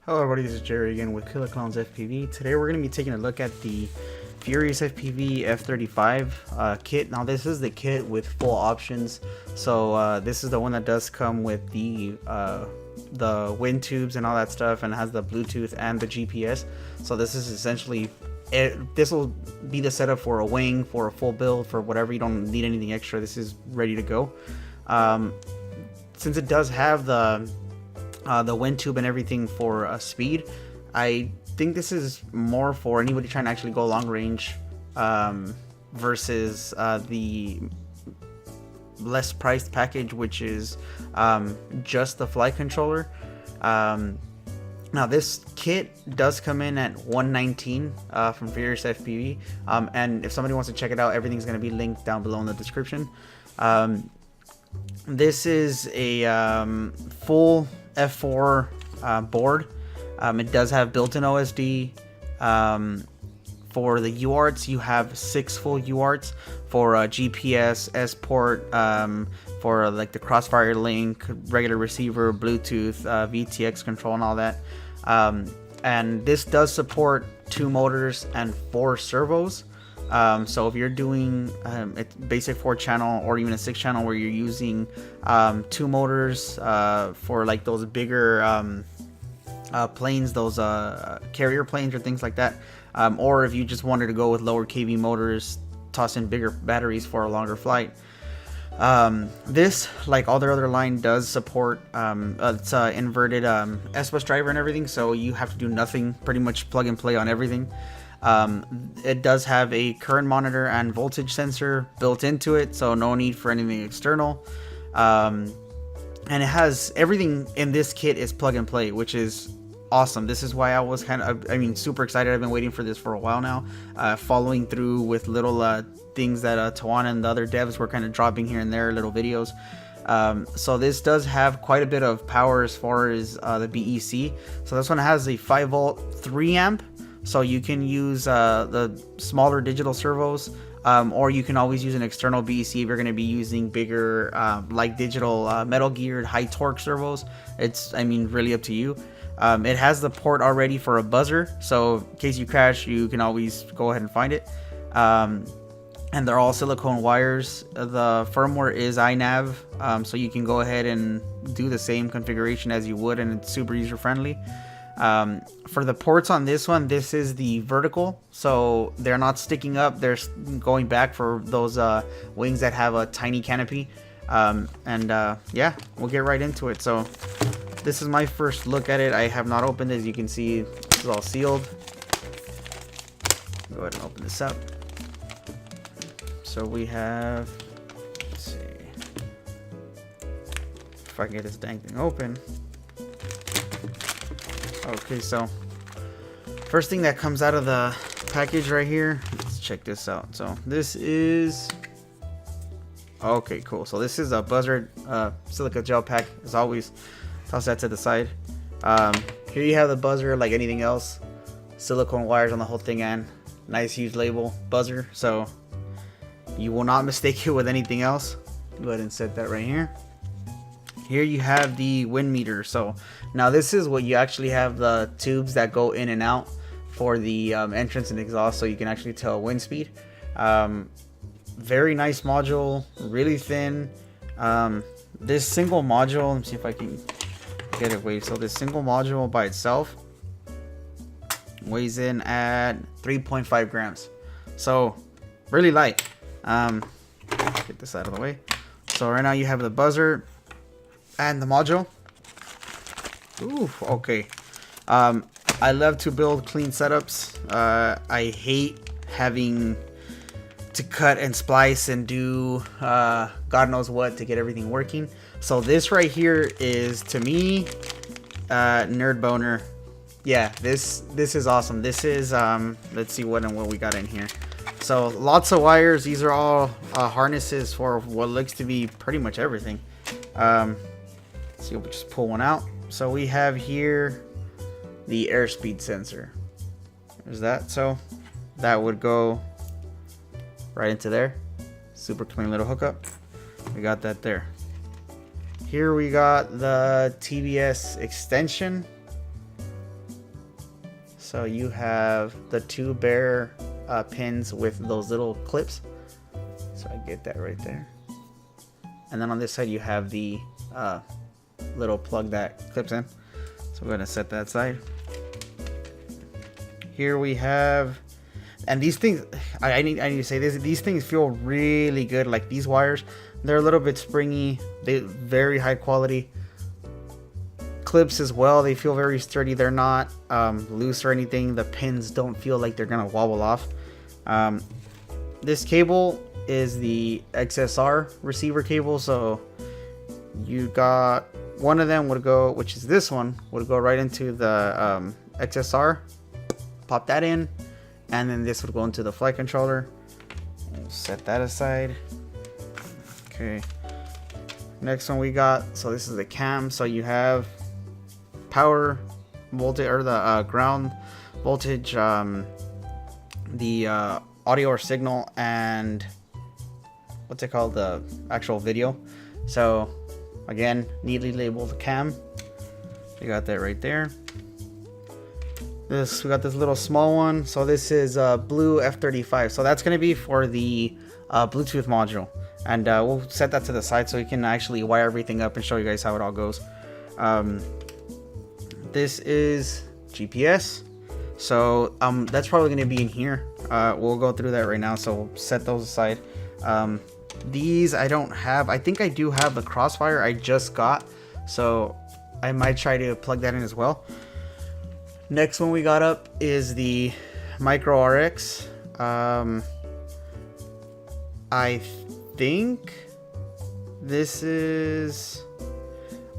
Hello everybody, this is Jerry again with KillaKlownzFPV. Today we're going to be taking a look at the FuriousFPV F35 kit. Now this is the kit with full options. So this is the one that does come with the wind tubes and all that stuff, and has the Bluetooth and the GPS. So this is essentially this will be the setup for a wing, for a full build, for whatever. You don't need anything extra. This is ready to go. Since it does have the wind tube and everything for speed, I think this is more for anybody trying to actually go long range versus the less priced package, which is just the flight controller. Now this kit does come in at $119 from FuriousFPV, and if somebody wants to check it out, everything's going to be linked down below in the description. This is a full F4 board. It does have built-in OSD. For the UARTs, you have 6 full UARTs for GPS, S-port, for like the crossfire link, regular receiver, Bluetooth, VTX control, and all that. And this does support 2 motors and 4 servos. So if you're doing a basic 4-channel or even a 6-channel where you're using 2 motors for like those bigger planes, those carrier planes or things like that, or if you just wanted to go with lower kV motors, toss in bigger batteries for a longer flight, this, like all their other line, does support it's inverted S-bus driver and everything, so you have to do nothing, pretty much plug and play on everything. It does have a current monitor and voltage sensor built into it, so no need for anything external. And it has everything in this kit is plug and play, which is awesome. This is why I was super excited. I've been waiting for this for a while now, following through with little things that Tawana and the other devs were kind of dropping here and there, little videos. So this does have quite a bit of power as far as the BEC. So this one has a 5-volt 3 amp. So you can use the smaller digital servos, or you can always use an external BEC if you're going to be using bigger, like digital metal geared high torque servos. It's, really up to you. It has the port already for a buzzer, so in case you crash, you can always go ahead and find it. And they're all silicone wires. The firmware is iNav, so you can go ahead and do the same configuration as you would, and it's super user friendly. For the ports on this one, this is the vertical, so they're not sticking up, they're going back for those wings that have a tiny canopy. Yeah, we'll get right into it. So this is my first look at it. I have not opened it. As you can see, this is all sealed. Go ahead and open this up. So we have, let's see if I can get this dang thing open. Okay, so first thing that comes out of the package right here, let's check this out. So this is, okay, cool. So this is a buzzer silica gel pack. As always, toss that to the side. Here you have the buzzer, like anything else, silicone wires on the whole thing, and nice huge label, buzzer, so you will not mistake it with anything else. Go ahead and set that right here. Here you have the wind meter. So now this is what you actually have, the tubes that go in and out for the entrance and exhaust, so you can actually tell wind speed. Very nice module, really thin. This single module, let me see if I can get it weighed. So this single module by itself weighs in at 3.5 grams. So really light. Get this out of the way. So right now you have the buzzer and the module. Ooh, okay. I love to build clean setups. I hate having to cut and splice and do God knows what to get everything working. So this right here is, to me, nerd boner. Yeah, this is awesome. This is let's see what we got in here. So lots of wires. These are all harnesses for what looks to be pretty much everything. So we'll just pull one out. So we have here the airspeed sensor. There's that. So that would go right into there. Super clean little hookup. We got that there. Here we got the TBS extension. So you have the two bare pins with those little clips. So I get that right there. And then on this side you have the little plug that clips in. So we're going to set that aside. Here we have, and these things, I need to say this, these things feel really good. Like these wires, they're a little bit springy, they very high quality. Clips as well, they feel very sturdy. They're not loose or anything. The pins don't feel like they're gonna wobble off. This cable is the XSR receiver cable, so you got one of them would go, which is this one, would go right into the XSR. Pop that in, and then this would go into the flight controller. We'll set that aside. Okay, next one we got, so this is the cam. So you have power voltage, or the ground voltage, the audio or signal, and what's it called, the actual video. So again, neatly labeled cam. You got that right there. We got this little small one. So this is blue F35. So that's going to be for the Bluetooth module, and we'll set that to the side so we can actually wire everything up and show you guys how it all goes. This is GPS. So that's probably going to be in here. We'll go through that right now. So we'll set those aside. These I don't have. I think I do have the Crossfire I just got, so I might try to plug that in as well. Next one we got up is the Micro RX. I think this is,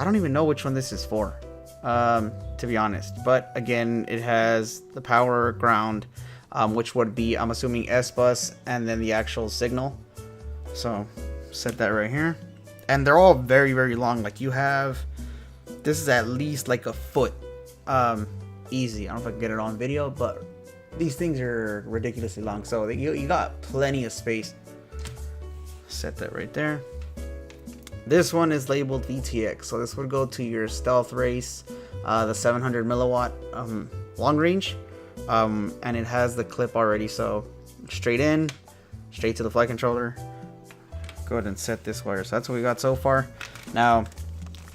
I don't even know which one this is for, to be honest. But again, it has the power, ground, which would be, I'm assuming, S-bus, and then the actual signal. So set that right here. And they're all very, very long. Like you have, this is at least like a foot. Easy. I don't know if I can get it on video, but these things are ridiculously long. So you got plenty of space. Set that right there. This one is labeled VTX. So this would go to your stealth race, the 700 milliwatt long range. And it has the clip already. So straight in, straight to the flight controller. Go ahead and set this wire. So that's what we got so far. Now,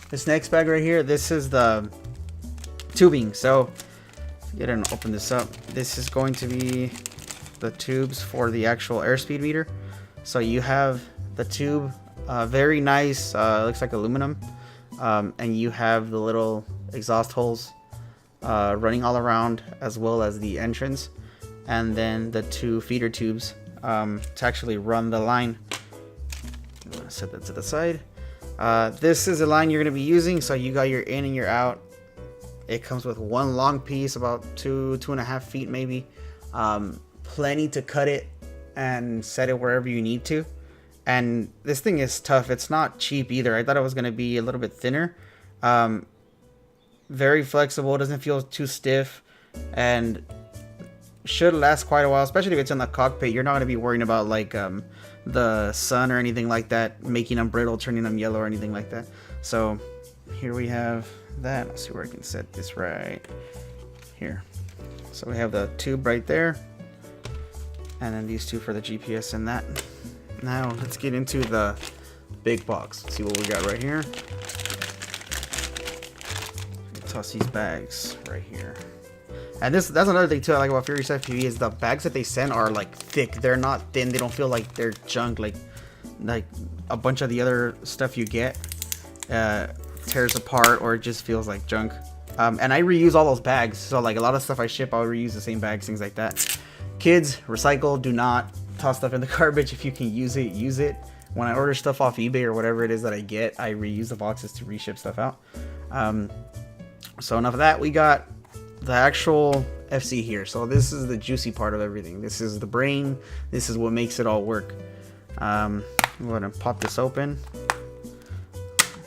this next bag right here, this is the tubing. So get and open this up. This is going to be the tubes for the actual airspeed meter. So you have the tube, very nice, looks like aluminum, and you have the little exhaust holes running all around, as well as the entrance, and then the two feeder tubes to actually run the line. I'm gonna set that to the side. This is the line you're going to be using. So you got your in and your out. It comes with one long piece, about 2.5 feet maybe. Plenty to cut it and set it wherever you need to. And this thing is tough. It's not cheap either. I thought it was going to be a little bit thinner. Very flexible. Doesn't feel too stiff. And should last quite a while, especially if it's in the cockpit. You're not going to be worrying about like the sun or anything like that, making them brittle, turning them yellow or anything like that. So here we have that. Let's see where I can set this right here. So we have the tube right there, and then these two for the GPS and that. Now let's get into the big box. Let's see what we got right here. Toss these bags right here. And that's another thing too I like about FuriousSFPV is the bags that they send are like thick. They're not thin. They don't feel like they're junk like a bunch of the other stuff you get tears apart, or it just feels like junk. And I reuse all those bags. So like a lot of stuff I ship, I'll reuse the same bags, things like that. Kids, recycle. Do not toss stuff in the garbage. If you can use it, use it. When I order stuff off eBay or whatever it is that I get, I reuse the boxes to reship stuff out. So enough of that. We got the actual FC here. So this is the juicy part of everything. This is the brain. This is what makes it all work. I'm going to pop this open.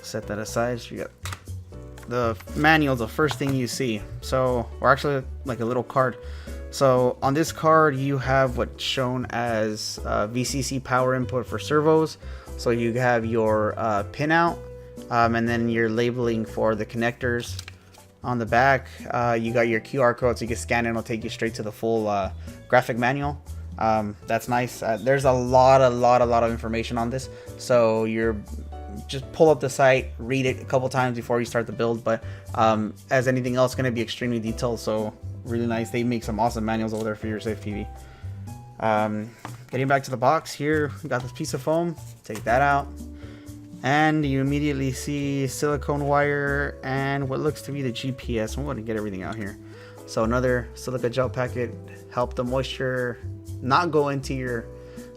Set that aside. So you got the manual, the first thing you see. So, or actually like a little card. So on this card you have what's shown as VCC power input for servos. So you have your pinout, and then your labeling for the connectors. On the back, you got your QR code, so you can scan it and it'll take you straight to the full graphic manual. That's nice. There's a lot of information on this, so you're just pull up the site, read it a couple times before you start the build. But as anything else, going to be extremely detailed, so really nice. They make some awesome manuals over there for FuriousFPV. Getting back to the box here, we got this piece of foam. Take that out, and you immediately see silicone wire and what looks to be the GPS. I'm going to get everything out here. So another silica gel packet, help the moisture not go into your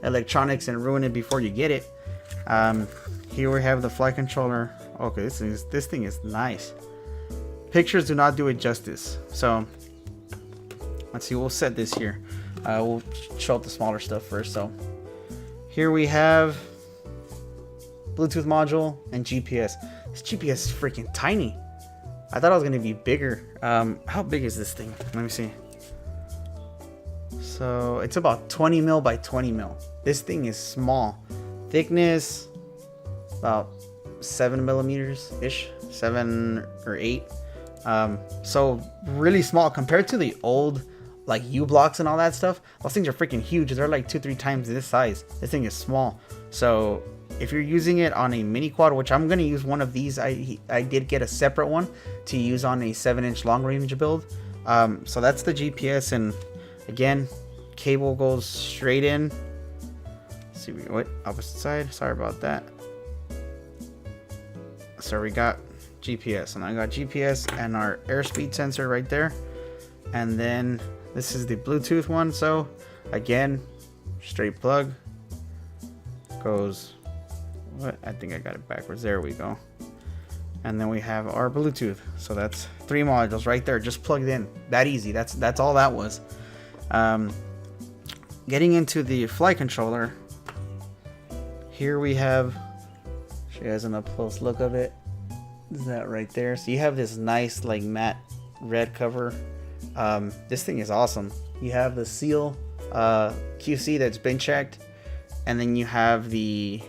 electronics and ruin it before you get it. Here we have the flight controller. Okay, this thing is nice. Pictures do not do it justice. So let's see, we'll set this here. We'll show up the smaller stuff first. So here we have Bluetooth module and GPS. This GPS is freaking tiny. I thought it was going to be bigger. How big is this thing? Let me see. So it's about 20 mil by 20 mil. This thing is small. Thickness about 7 millimeters ish, 7 or 8. So really small compared to the old like U blocks and all that stuff. Those things are freaking huge. They're like 2-3 times this size. This thing is small. So if you're using it on a mini quad, which I'm going to use one of these, I did get a separate one to use on a 7-inch long range build. So that's the GPS, and again, cable goes straight in. Let's see, what opposite side? Sorry about that. So we got GPS, and I got GPS and our airspeed sensor right there, and then this is the Bluetooth one. So again, straight plug goes. What? I think I got it backwards. There we go. And then we have our Bluetooth. So that's 3 modules right there, just plugged in. That easy. That's all that was. Getting into the flight controller. Here we have. Show you guys an up close look of it. Is that right there? So you have this nice like matte red cover. This thing is awesome. You have the seal QC that's been checked, and then you have the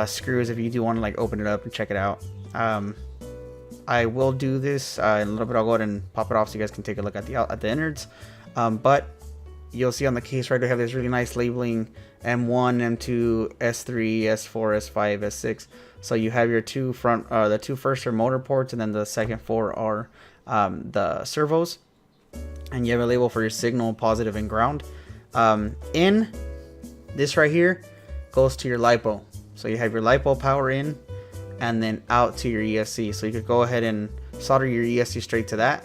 screws if you do want to like open it up and check it out. I will do this in a little bit. I'll go ahead and pop it off so you guys can take a look at the innards. But you'll see on the case right there, have this really nice labeling: M1, M2, S3, S4, S5, S6. So you have your two front, the 2 first are motor ports, and then the second 4 are the servos. And you have a label for your signal, positive and ground. In this right here goes to your LiPo. So you have your LiPo power in, and then out to your ESC. So you could go ahead and solder your ESC straight to that,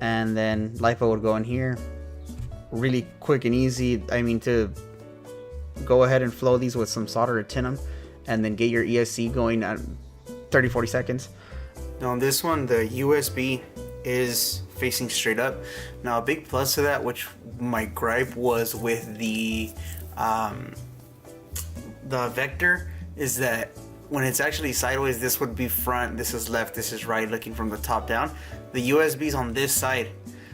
and then LiPo would go in here. Really quick and easy. I mean, to go ahead and flow these with some solder or tin them, and then get your ESC going at 30-40 seconds. Now on this one, the USB is facing straight up. Now a big plus to that, which my gripe was with the Vector, is that when it's actually sideways, this would be front, this is left, this is right, looking from the top down. The USB's on this side.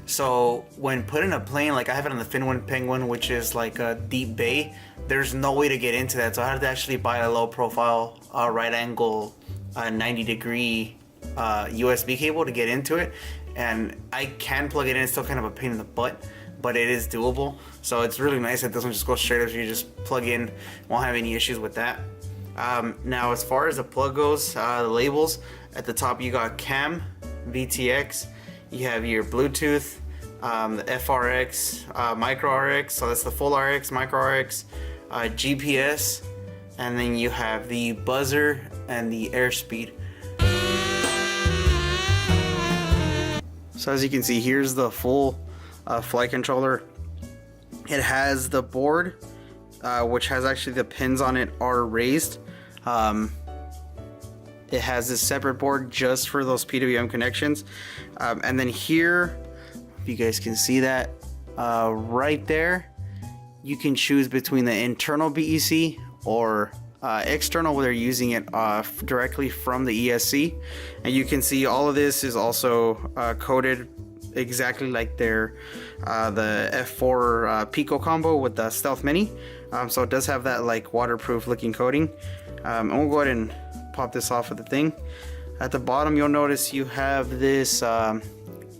So when put in a plane, like I have it on the Finwind Penguin, which is like a deep bay, there's no way to get into that. So I had to actually buy a low profile, right angle, 90-degree USB cable to get into it. And I can plug it in. It's still kind of a pain in the butt, but it is doable. So it's really nice that this one just goes straight up. So you just plug in, won't have any issues with that. Now as far as the plug goes, the labels at the top, you got cam, VTX, you have your Bluetooth, the FRX, micro RX, so that's the full RX, micro RX, GPS, and then you have the buzzer and the airspeed. So as you can see, here's the full flight controller. It has the board, which has actually the pins on it are raised. It has this separate board just for those PWM connections. And then here, if you guys can see that, right there, you can choose between the internal BEC or external, where they're using it directly from the ESC. And you can see all of this is also coated exactly like their the F4 Pico combo with the Stealth Mini. So it does have that like waterproof looking coating. And we'll go ahead and pop this off of the thing. At the bottom, you'll notice you have this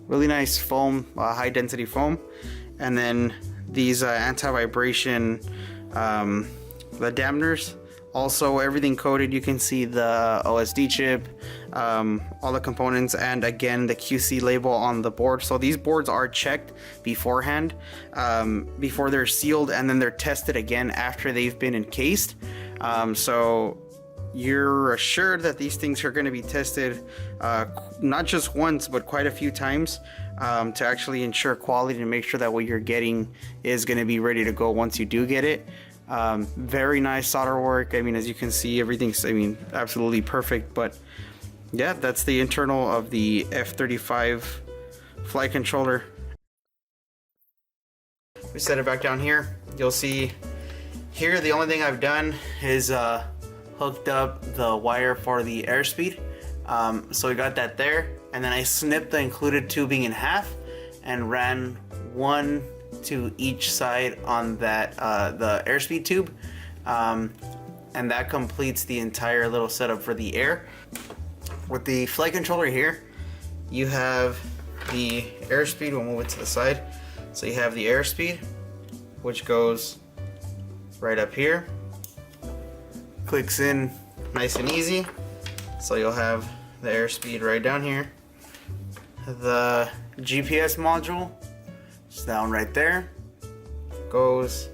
really nice foam, high density foam, and then these anti-vibration the dampeners. Also, everything coated. You can see the OSD chip, all the components, and again the QC label on the board. So these boards are checked beforehand, before they're sealed, and then they're tested again after they've been encased. So you're assured that these things are going to be tested not just once but quite a few times, to actually ensure quality and make sure that what you're getting is going to be ready to go once you do get it. Very nice solder work. I mean, as you can see, everything's, I mean, absolutely perfect. But yeah, that's the internal of the F35 flight controller. We set it back down here. You'll see here, the only thing I've done is hooked up the wire for the airspeed. So we got that there, and then I snipped the included tubing in half and ran one to each side on that the airspeed tube, and that completes the entire little setup for the air. With the flight controller here, you have the airspeed. We'll move it to the side. So you have the airspeed, which goes right up here, clicks in nice and easy. So you'll have the airspeed right down here. The GPS module is down right there, goes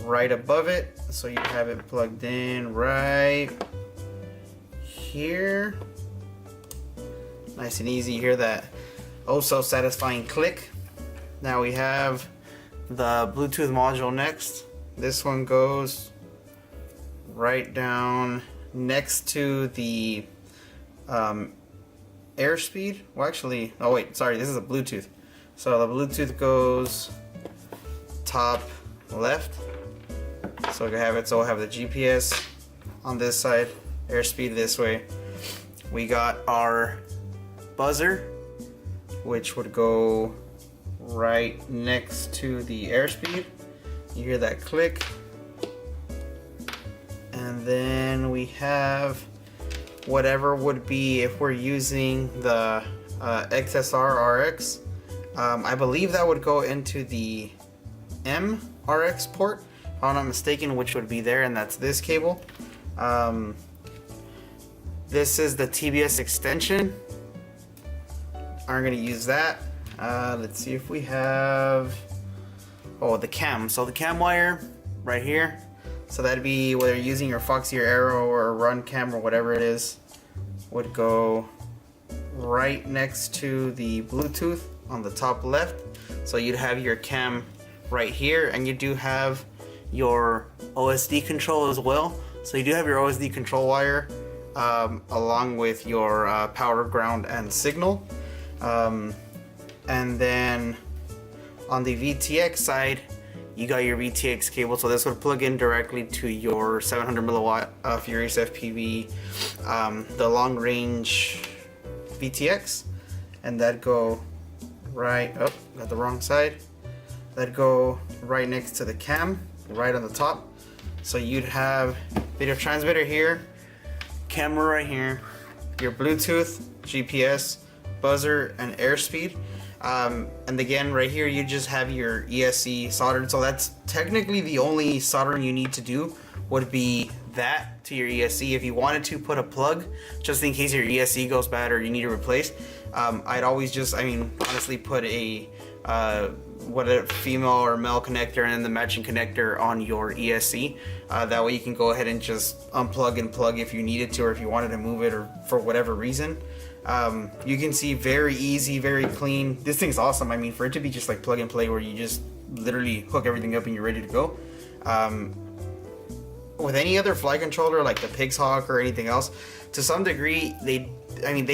right above it, so you have it plugged in right here. Nice and easy. You hear that oh so satisfying click. Now we have the Bluetooth module next. This one goes right down next to the airspeed. Well, actually, oh wait, sorry, this is a Bluetooth. So the Bluetooth goes top left. So we have it. So we'll have the GPS on this side, airspeed this way. We got our buzzer, which would go right next to the airspeed. You hear that click. And then we have whatever would be, if we're using the XSR RX, I believe that would go into the MRX port, if I'm not mistaken, which would be there, and that's this cable. This is the TBS extension. I'm gonna use that. Let's see if we have, oh, the cam. So the cam wire right here. So that'd be whether you're using your Foxy or Arrow or Run cam or whatever it is, would go right next to the Bluetooth on the top left. So you'd have your cam right here, and you do have your OSD control as well. So you do have your OSD control wire along with your power, ground, and signal. And then on the VTX side, you got your VTX cable. So this would plug in directly to your 700 milliwatt FuriousFPV, the long range VTX, and that'd go right up, got the wrong side. That'd go right next to the cam, right on the top. So you'd have video transmitter here, camera right here, your Bluetooth, GPS, buzzer, and airspeed. And again, right here, you just have your ESC soldered. So that's technically the only soldering you need to do would be that to your ESC. If you wanted to put a plug, just in case your ESC goes bad or you need to replace, I'd always just, I mean, honestly put a female or male connector and then the matching connector on your ESC. That way you can go ahead and just unplug and plug if you needed to, or if you wanted to move it or for whatever reason. You can see very easy, very clean. This thing's awesome. I mean, for it to be just like plug and play where you just literally hook everything up and you're ready to go. With any other flight controller like the Pig's Hawk or anything else, to some degree, they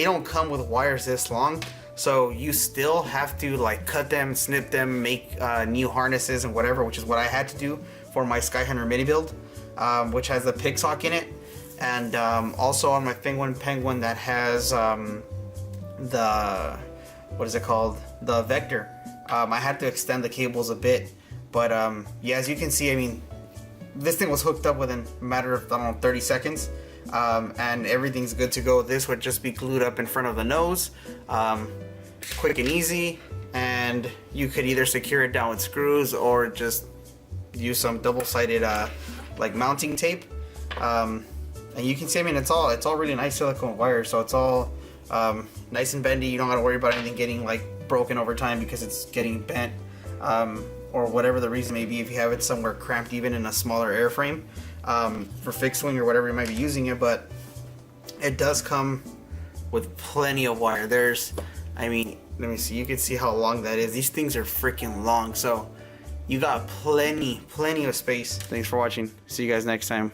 don't come with wires this long. So you still have to like cut them, snip them, make new harnesses and whatever, which is what I had to do for my Skyhunter mini build, which has the Pig's Hawk in it. And also on my Penguin that has the, what is it called? The Vector. I had to extend the cables a bit, but yeah, as you can see, I mean, this thing was hooked up within a matter of, I don't know, 30 seconds. and everything's good to go. This would just be glued up in front of the nose, quick and easy, and you could either secure it down with screws or just use some double-sided like mounting tape. And you can see, I mean, it's all really nice silicone wire, so it's all nice and bendy. You don't got to worry about anything getting like broken over time because it's getting bent, or whatever the reason may be, if you have it somewhere cramped, even in a smaller airframe, for fixed wing or whatever you might be using it. But it does come with plenty of wire. There's, I mean, let me see, you can see how long that is. These things are freaking long, so you got plenty of space. Thanks for watching. See you guys next time.